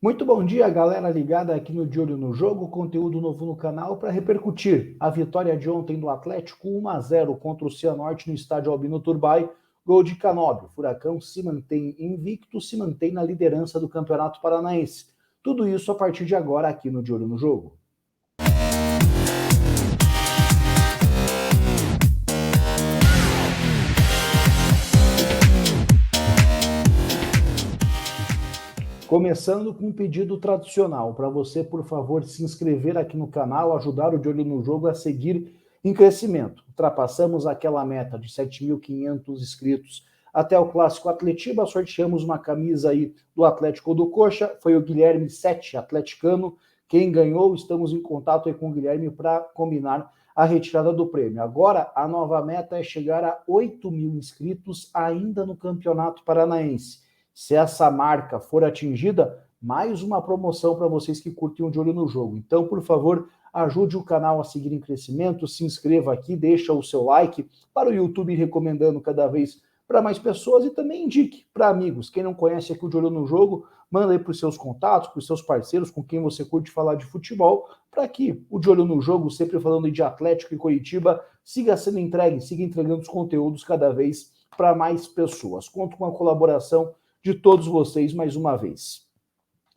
Muito bom dia, galera ligada aqui no De Olho no Jogo, conteúdo novo no canal para repercutir a vitória de ontem do Atlético 1-0 contra o Cianorte no estádio Albino Turbay, gol de Canóbio. O Furacão se mantém invicto, se mantém na liderança do Campeonato Paranaense. Tudo isso a partir de agora aqui no De Olho no Jogo. Começando com um pedido tradicional, para você, por favor, se inscrever aqui no canal, ajudar o De Olho no Jogo a seguir em crescimento. Ultrapassamos aquela meta de 7.500 inscritos até o Clássico Atletiba, sorteamos uma camisa aí do Atlético do Coxa, foi o Guilherme 7, atleticano, quem ganhou. Estamos em contato aí com o Guilherme para combinar a retirada do prêmio. Agora, a nova meta é chegar a 8.000 inscritos ainda no Campeonato Paranaense. Se essa marca for atingida, mais uma promoção para vocês que curtem o De Olho no Jogo. Então, por favor, ajude o canal a seguir em crescimento, se inscreva aqui, deixa o seu like para o YouTube recomendando cada vez para mais pessoas e também indique para amigos. Quem não conhece aqui o De Olho no Jogo, manda aí para os seus contatos, para os seus parceiros, com quem você curte falar de futebol, para que o De Olho no Jogo, sempre falando de Atlético e Coritiba, siga sendo entregue, siga entregando os conteúdos cada vez para mais pessoas. Conto com a colaboração de todos vocês mais uma vez.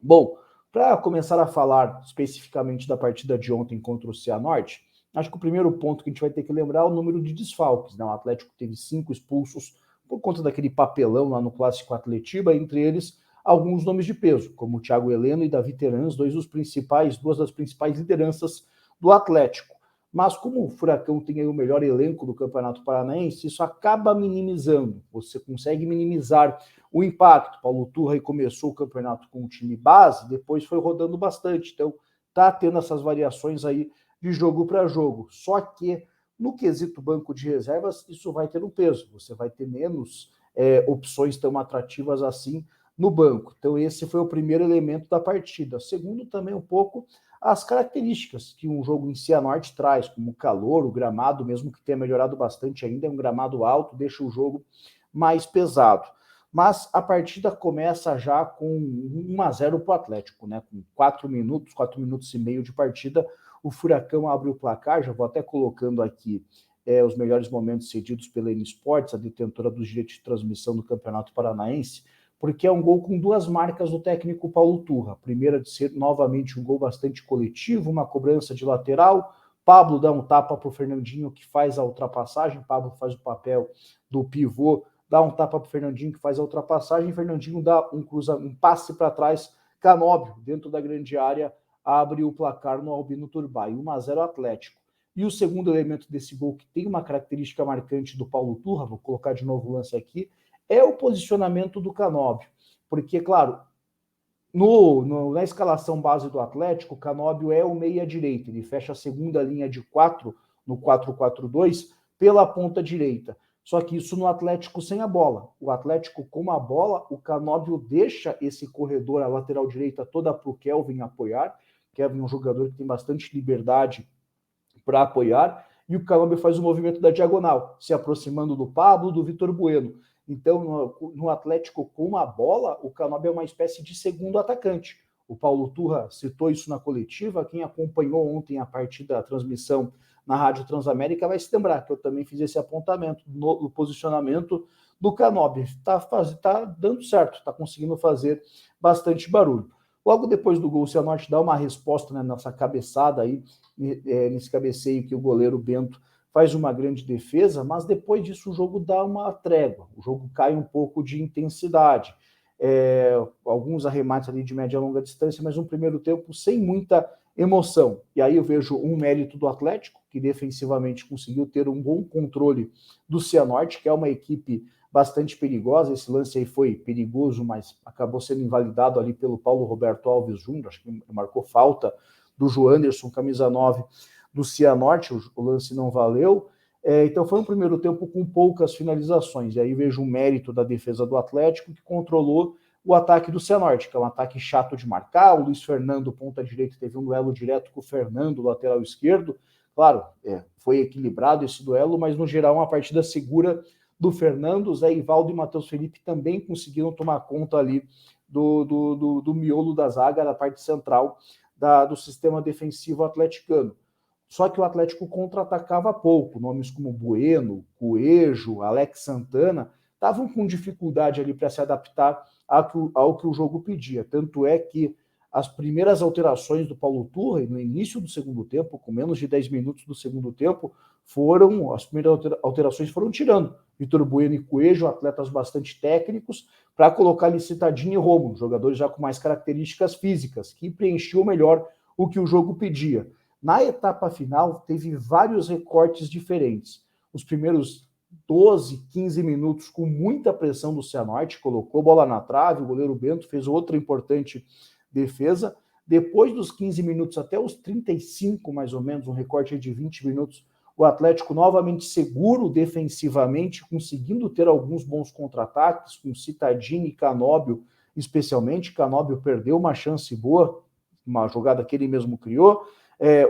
Bom, para começar a falar especificamente da partida de ontem contra o Cianorte, acho que o primeiro ponto que a gente vai ter que lembrar é o número de desfalques, né? O Atlético teve 5 expulsos por conta daquele papelão lá no Clássico Atletiba, entre eles alguns nomes de peso, como o Thiago Heleno e Davi Terans, duas das principais lideranças do Atlético. Mas como o Furacão tem aí o melhor elenco do Campeonato Paranaense, isso acaba minimizando. Você consegue minimizar o impacto. Paulo Turra começou o campeonato com o time base, depois foi rodando bastante. Então, tá tendo essas variações aí de jogo para jogo. Só que no quesito banco de reservas, isso vai ter um peso. Você vai ter menos opções tão atrativas assim no banco. Então, esse foi o primeiro elemento da partida. Segundo, também um pouco as características que um jogo em Cianorte traz, como o calor, o gramado, mesmo que tenha melhorado bastante ainda, é um gramado alto, deixa o jogo mais pesado. Mas a partida começa já com 1-0 para o Atlético, né? Com 4 minutos e meio de partida, o Furacão abre o placar. Já vou até colocando aqui os melhores momentos cedidos pela N Sports, a detentora dos direitos de transmissão do Campeonato Paranaense, porque é um gol com duas marcas do técnico Paulo Turra. A primeira de ser novamente um gol bastante coletivo, uma cobrança de lateral. Pablo dá um tapa para o Fernandinho, que faz a ultrapassagem. Pablo faz o papel do pivô, dá um tapa para o Fernandinho, que faz a ultrapassagem. Fernandinho dá um passe para trás. Canóbio, dentro da grande área, abre o placar no Albino Turbay, 1-0 Atlético. E o segundo elemento desse gol, que tem uma característica marcante do Paulo Turra, vou colocar de novo o lance aqui, é o posicionamento do Canóbio. Porque, claro, na escalação base do Atlético, o Canóbio é o meia-direita. Ele fecha a segunda linha de 4 no 4-4-2 pela ponta direita. Só que isso no Atlético sem a bola. O Atlético com a bola, o Canóbio deixa esse corredor, a lateral direita toda para o Kelvin apoiar. Kelvin é um jogador que tem bastante liberdade para apoiar. E o Canóbio faz o movimento da diagonal, se aproximando do Pablo, do Vitor Bueno. Então, no Atlético com a bola, o Canóbio é uma espécie de segundo atacante. O Paulo Turra citou isso na coletiva. Quem acompanhou ontem a partida, a transmissão na Rádio Transamérica, vai se lembrar que eu também fiz esse apontamento no posicionamento do Canóbio. Tá dando certo, está conseguindo fazer bastante barulho. Logo depois do gol, o Cianorte dá uma resposta, né, nessa cabeçada aí, nesse cabeceio que o goleiro Bento faz uma grande defesa, mas depois disso o jogo dá uma trégua, o jogo cai um pouco de intensidade. Alguns arremates ali de média e longa distância, mas um primeiro tempo sem muita emoção. E aí eu vejo um mérito do Atlético, que defensivamente conseguiu ter um bom controle do Cianorte, que é uma equipe bastante perigosa. Esse lance aí foi perigoso, mas acabou sendo invalidado ali pelo Paulo Roberto Alves Júnior, acho que marcou falta do Joanderson, camisa 9 do Cianorte, o lance não valeu. Então foi um primeiro tempo com poucas finalizações, e aí vejo um mérito da defesa do Atlético, que controlou o ataque do Cianorte, que é um ataque chato de marcar. O Luiz Fernando, ponta direita, teve um duelo direto com o Fernando, lateral esquerdo. Claro, foi equilibrado esse duelo, mas no geral uma partida segura do Fernando. Zé Ivaldo e Matheus Felipe também conseguiram tomar conta ali do miolo da zaga, da parte central do sistema defensivo atleticano. Só que o Atlético contra-atacava pouco. Nomes como Bueno, Coelho, Alex Santana estavam com dificuldade ali para se adaptar ao que o jogo pedia. Tanto é que as primeiras alterações do Paulo Turra, no início do segundo tempo, com menos de 10 minutos do segundo tempo, as primeiras alterações foram tirando Vitor Bueno e Coelho, atletas bastante técnicos, para colocar ali Cittadini e Rômulo, jogadores já com mais características físicas, que preenchiam melhor o que o jogo pedia. Na etapa final, teve vários recortes diferentes. Os primeiros 12, 15 minutos com muita pressão do Cianorte, colocou bola na trave, o goleiro Bento fez outra importante defesa. Depois dos 15 minutos até os 35, mais ou menos, um recorte de 20 minutos, o Atlético novamente seguro defensivamente, conseguindo ter alguns bons contra-ataques, com Cittadini e Canóbio, especialmente. Canóbio perdeu uma chance boa, uma jogada que ele mesmo criou.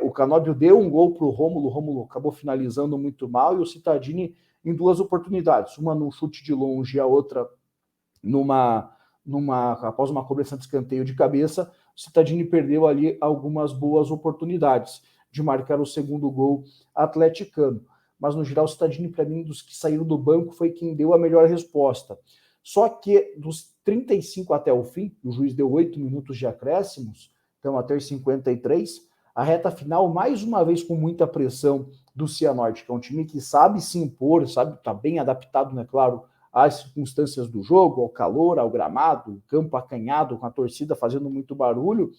O Canóbio deu um gol para o Rômulo acabou finalizando muito mal, e o Cittadini em duas oportunidades, uma num chute de longe e a outra após uma cobrança de escanteio de cabeça. O Cittadini perdeu ali algumas boas oportunidades de marcar o segundo gol atleticano. Mas, no geral, o Cittadini, para mim, dos que saíram do banco, foi quem deu a melhor resposta. Só que dos 35 até o fim, o juiz deu 8 minutos de acréscimos, então até os 53, a reta final, mais uma vez, com muita pressão do Cianorte, que é um time que sabe se impor, sabe, está bem adaptado, né, claro, às circunstâncias do jogo, ao calor, ao gramado, campo acanhado, com a torcida fazendo muito barulho.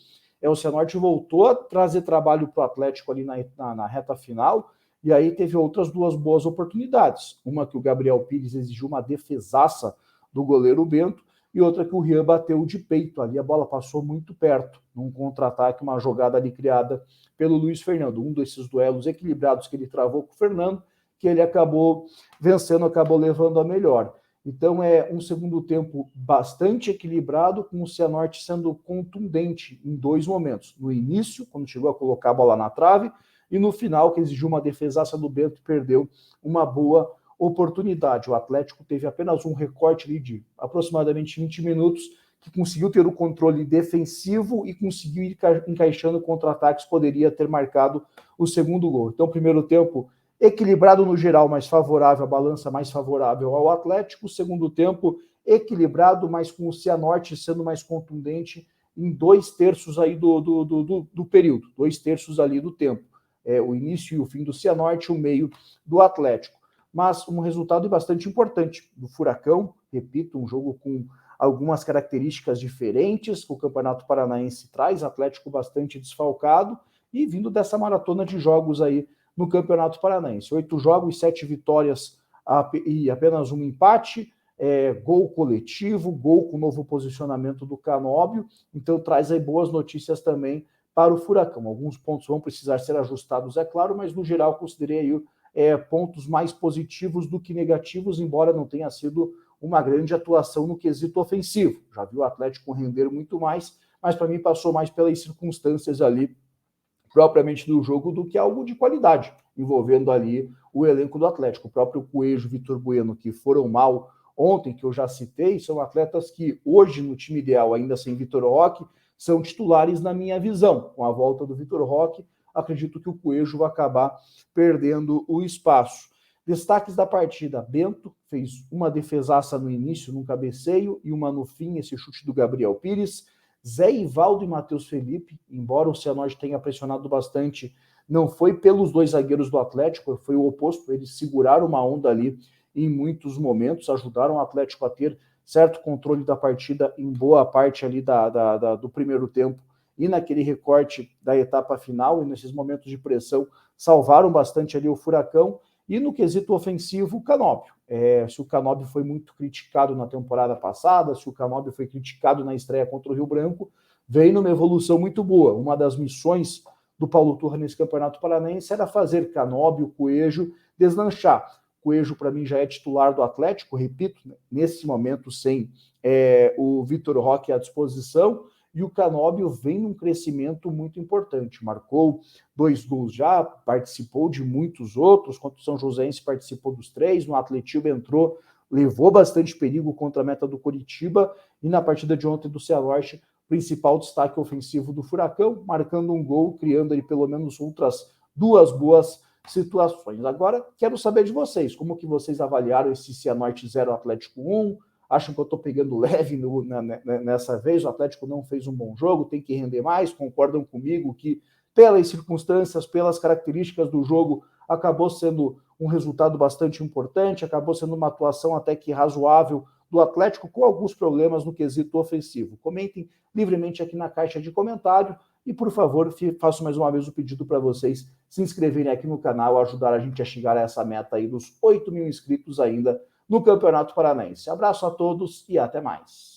O Cianorte voltou a trazer trabalho para o Atlético ali na reta final, e aí teve outras duas boas oportunidades. Uma que o Gabriel Pires exigiu uma defesaça do goleiro Bento, e outra que o Rian bateu de peito. Ali a bola passou muito perto, num contra-ataque, uma jogada ali criada pelo Luiz Fernando. Um desses duelos equilibrados que ele travou com o Fernando, que ele acabou vencendo, acabou levando a melhor. Então é um segundo tempo bastante equilibrado, com o Cianorte sendo contundente em dois momentos. No início, quando chegou a colocar a bola na trave, e no final, que exigiu uma defesaça do Bento e perdeu uma boa oportunidade. O Atlético teve apenas um recorte ali de aproximadamente 20 minutos, que conseguiu ter o controle defensivo e conseguiu ir encaixando contra-ataques, poderia ter marcado o segundo gol. Então, primeiro tempo equilibrado no geral, mais favorável, a balança mais favorável ao Atlético. Segundo tempo equilibrado, mas com o Cianorte sendo mais contundente em 2/3 aí do período, 2/3 ali do tempo. O início e o fim do Cianorte, o meio do Atlético. Mas um resultado bastante importante do Furacão, repito, um jogo com algumas características diferentes que o Campeonato Paranaense traz, Atlético bastante desfalcado, e vindo dessa maratona de jogos aí no Campeonato Paranaense. 8 jogos, 7 vitórias e apenas um empate, gol coletivo, gol com novo posicionamento do Canóbio, então traz aí boas notícias também para o Furacão. Alguns pontos vão precisar ser ajustados, é claro, mas no geral considerei aí pontos mais positivos do que negativos, embora não tenha sido uma grande atuação no quesito ofensivo. Já vi o Atlético render muito mais, mas para mim passou mais pelas circunstâncias ali propriamente do jogo do que algo de qualidade, envolvendo ali o elenco do Atlético. O próprio Coelho, Vitor Bueno, que foram mal ontem, que eu já citei, são atletas que hoje no time ideal, ainda sem Vitor Roque, são titulares na minha visão. Com a volta do Vitor Roque, acredito que o Coelho vai acabar perdendo o espaço. Destaques da partida: Bento fez uma defesaça no início, num cabeceio, e uma no fim, esse chute do Gabriel Pires. Zé Ivaldo e Matheus Felipe, embora o Cianorte tenha pressionado bastante, não foi pelos dois zagueiros do Atlético, foi o oposto, eles seguraram uma onda ali em muitos momentos, ajudaram o Atlético a ter certo controle da partida em boa parte ali do primeiro tempo, e naquele recorte da etapa final, e nesses momentos de pressão, salvaram bastante ali o Furacão. E no quesito ofensivo, o Canóbio. Se o Canóbio foi muito criticado na temporada passada, se o Canóbio foi criticado na estreia contra o Rio Branco, vem numa evolução muito boa. Uma das missões do Paulo Turra nesse Campeonato Paranaense era fazer Canóbio, Coelho deslanchar. Coelho, para mim, já é titular do Atlético, repito, nesse momento sem o Vitor Roque à disposição, e o Canóbio vem num crescimento muito importante. Marcou 2 gols já, participou de muitos outros, contra o São Joséense participou dos 3, no Atlético entrou levou bastante perigo contra a meta do Coritiba, e na partida de ontem do Cianorte, principal destaque ofensivo do Furacão, marcando um gol, criando aí pelo menos outras 2 boas situações. Agora, quero saber de vocês, como que vocês avaliaram esse Cianorte 0 Atlético 1? Acham que eu estou pegando leve nessa vez? O Atlético não fez um bom jogo, tem que render mais? Concordam comigo que, pelas circunstâncias, pelas características do jogo, acabou sendo um resultado bastante importante, acabou sendo uma atuação até que razoável do Atlético, com alguns problemas no quesito ofensivo? Comentem livremente aqui na caixa de comentário e, por favor, faço mais uma vez o pedido para vocês se inscreverem aqui no canal, ajudar a gente a chegar a essa meta aí dos 8 mil inscritos ainda no Campeonato Paranaense. Abraço a todos e até mais.